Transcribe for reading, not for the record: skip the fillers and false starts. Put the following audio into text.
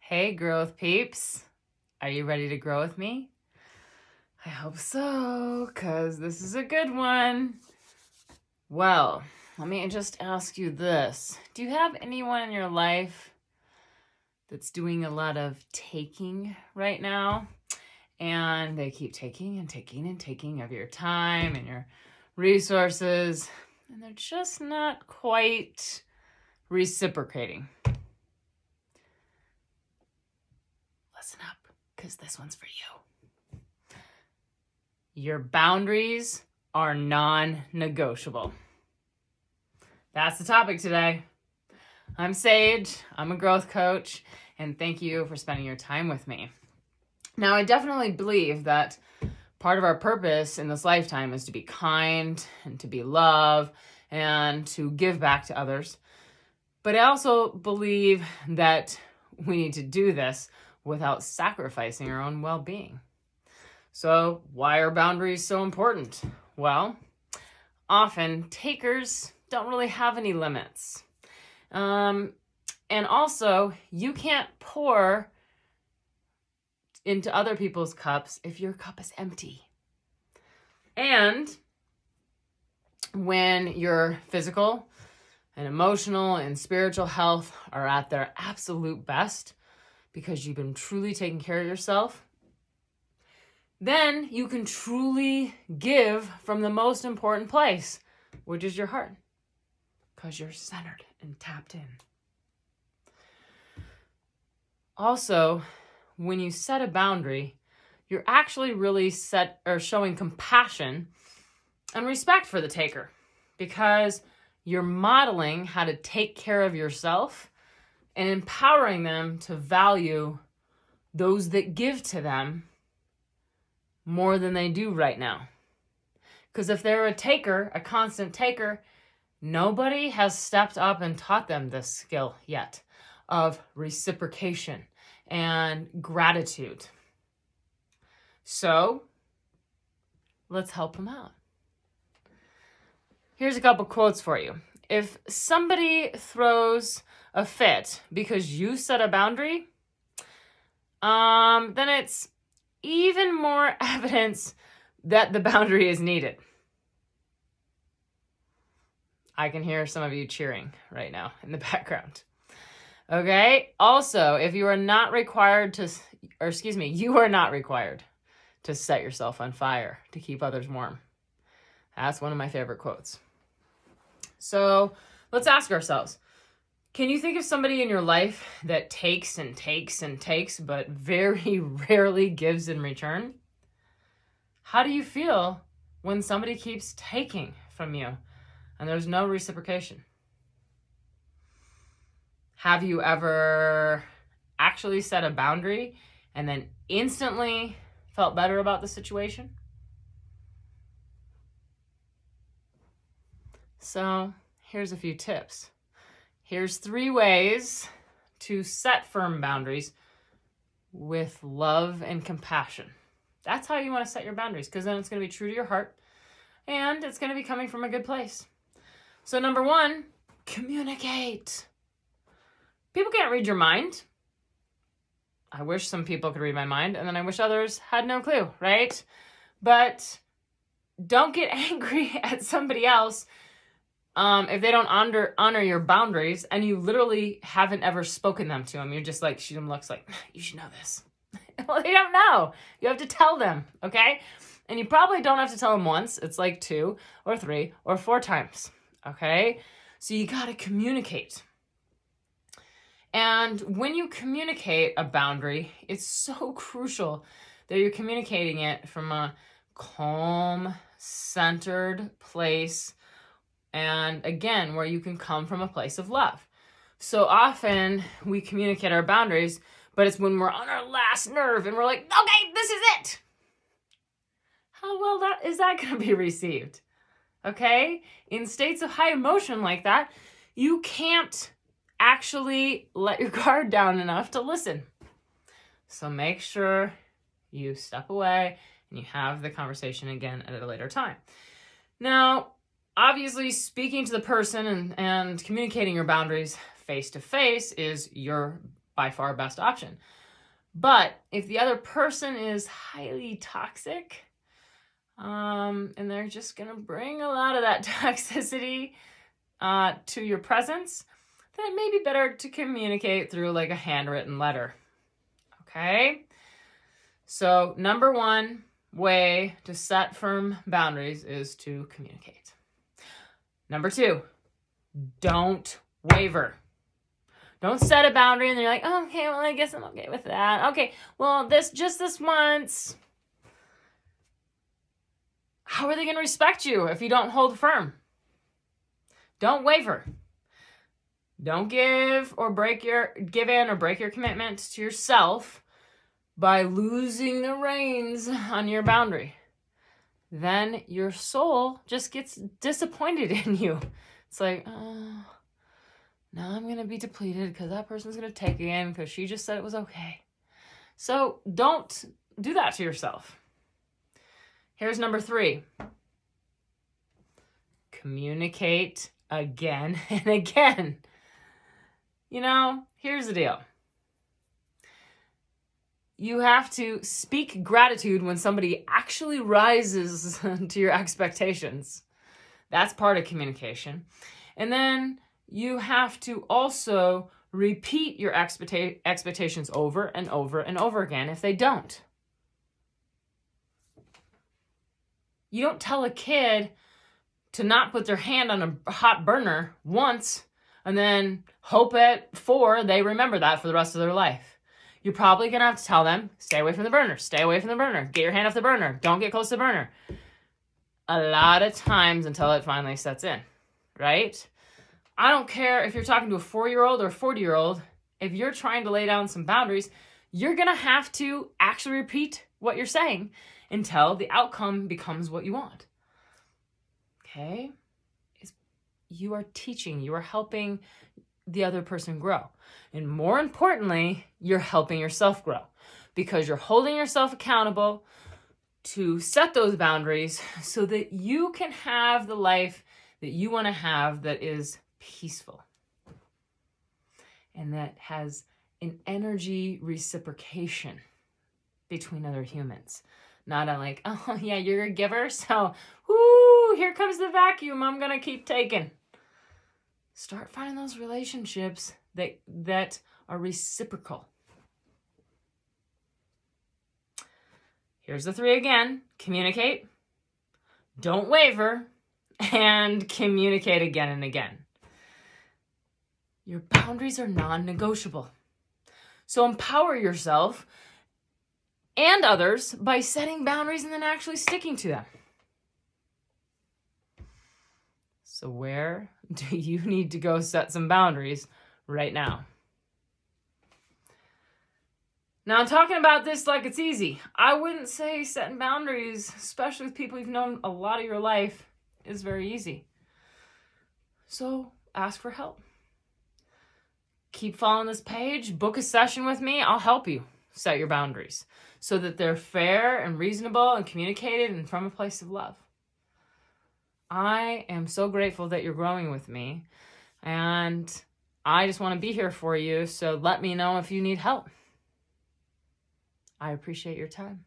Hey, growth peeps. Are you ready to grow with me? I hope so, because this is a good one. Well, let me just ask you this. Do you have anyone in your life that's doing a lot of taking right now? And they keep taking and taking and taking of your time and your resources, and they're just not quite reciprocating. Listen up, because this one's for you. Your boundaries are non-negotiable. That's the topic today. I'm Sage, I'm a growth coach, and thank you for spending your time with me. Now, I definitely believe that part of our purpose in this lifetime is to be kind and to be love and to give back to others. But I also believe that we need to do this without sacrificing our own well-being. So why are boundaries so important? Well, often takers don't really have any limits. And also, you can't pour into other people's cups if your cup is empty. And when your physical and emotional and spiritual health are at their absolute best, because you've been truly taking care of yourself, then you can truly give from the most important place, which is your heart, because you're centered and tapped in. Also, when you set a boundary, you're actually really showing compassion and respect for the taker, because you're modeling how to take care of yourself and empowering them to value those that give to them more than they do right now. Because if they're a taker, a constant taker, nobody has stepped up and taught them this skill yet of reciprocation and gratitude. So let's help them out. Here's a couple quotes for you. If somebody throws a fit because you set a boundary, then it's even more evidence that the boundary is needed. I can hear some of you cheering right now in the background. Okay. Also, if you are not required to set yourself on fire to keep others warm. That's one of my favorite quotes. So let's ask ourselves, can you think of somebody in your life that takes and takes and takes, but very rarely gives in return? How do you feel when somebody keeps taking from you and there's no reciprocation? Have you ever actually set a boundary and then instantly felt better about the situation? So here's a few tips. Here's 3 ways to set firm boundaries with love and compassion. That's how you want to set your boundaries, because then it's going to be true to your heart and it's going to be coming from a good place. So number 1, communicate. People can't read your mind. I wish some people could read my mind, and then I wish others had no clue, right? But don't get angry at somebody else if they don't honor your boundaries and you literally haven't ever spoken them to them. You're just like, shoot them looks like, you should know this. Well, they don't know. You have to tell them, okay? And you probably don't have to tell them once. It's like 2 or 3 or 4 times, okay? So you got to communicate. And when you communicate a boundary, it's so crucial that you're communicating it from a calm, centered place. And again, where you can come from a place of love. So often we communicate our boundaries, but it's when we're on our last nerve and we're like, okay, this is it. How well is that going to be received? Okay? In states of high emotion like that, you can't actually let your guard down enough to listen. So make sure you step away and you have the conversation again at a later time. Now, obviously, speaking to the person and communicating your boundaries face to face is your by far best option. But if the other person is highly toxic, and they're just going to bring a lot of that toxicity to your presence, then it may be better to communicate through like a handwritten letter. Okay? So number one way to set firm boundaries is to communicate. Number two, don't waver. Don't set a boundary and you're like, oh, okay, well, I guess I'm okay with that. Okay, well, this once. How are they going to respect you if you don't hold firm? Don't waver. Don't give in or break your commitment to yourself by losing the reins on your boundary. Then your soul just gets disappointed in you. It's like, oh, now I'm going to be depleted because that person's going to take again because she just said it was okay. So don't do that to yourself. Here's number 3. Communicate again and again. You know, here's the deal. You have to speak gratitude when somebody actually rises to your expectations. That's part of communication. And then you have to also repeat your expectations over and over and over again if they don't. You don't tell a kid to not put their hand on a hot burner once and then hope at 4 they remember that for the rest of their life. You're probably going to have to tell them, stay away from the burner, stay away from the burner, get your hand off the burner, don't get close to the burner. A lot of times until it finally sets in, right? I don't care if you're talking to a 4-year-old or a 40-year-old, if you're trying to lay down some boundaries, you're going to have to actually repeat what you're saying until the outcome becomes what you want. Okay? You are teaching, you are helping the other person grow. And more importantly, you're helping yourself grow because you're holding yourself accountable to set those boundaries so that you can have the life that you want to have that is peaceful and that has an energy reciprocation between other humans. Not like, oh yeah, you're a giver, so whoo, here comes the vacuum I'm going to keep taking. Start finding those relationships that are reciprocal. Here's the 3 again. Communicate, don't waver, and communicate again and again. Your boundaries are non-negotiable. So empower yourself and others by setting boundaries and then actually sticking to them. So where do you need to go set some boundaries right now? Now, I'm talking about this like it's easy. I wouldn't say setting boundaries, especially with people you've known a lot of your life, is very easy. So ask for help. Keep following this page. Book a session with me. I'll help you set your boundaries so that they're fair and reasonable and communicated and from a place of love. I am so grateful that you're growing with me, and I just want to be here for you, so let me know if you need help. I appreciate your time.